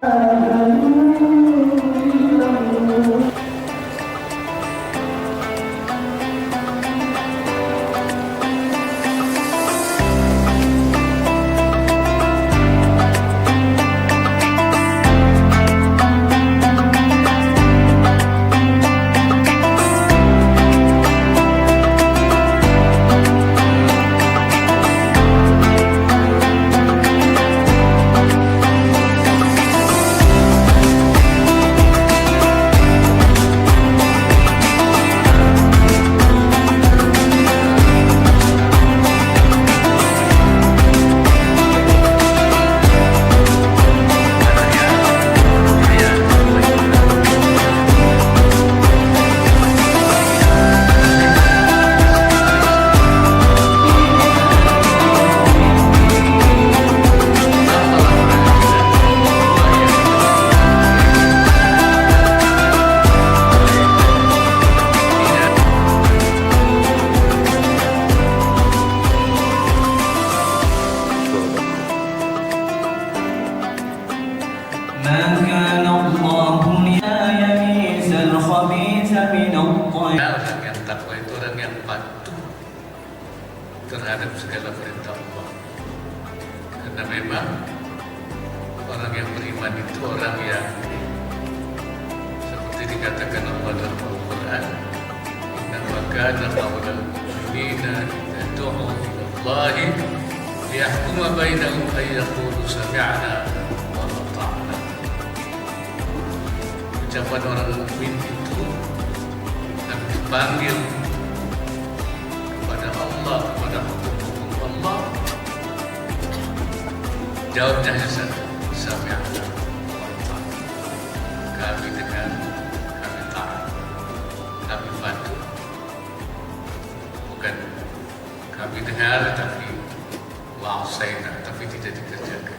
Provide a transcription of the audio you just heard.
Orang yang takwa itu orang yang patuh terhadap segala perintah Allah. Karena memang orang yang beriman itu orang yang seperti dikatakan Allah dalam Al-Quran, innama kana qaulal mu'minina idza du'u ila Allahi liyahkuma bainahum ay yaqulu sami'na wa ata'na. Ucapan orang mukmin itu dipanggil kepada Allah, kepada hukum Allah, jawabnya hanya satu, sami'na wa ata'na. Kami dengar, kami taat, kami bantu. Bukan kami dengar tapi wa'asayna, tapi tidak dikerjakan.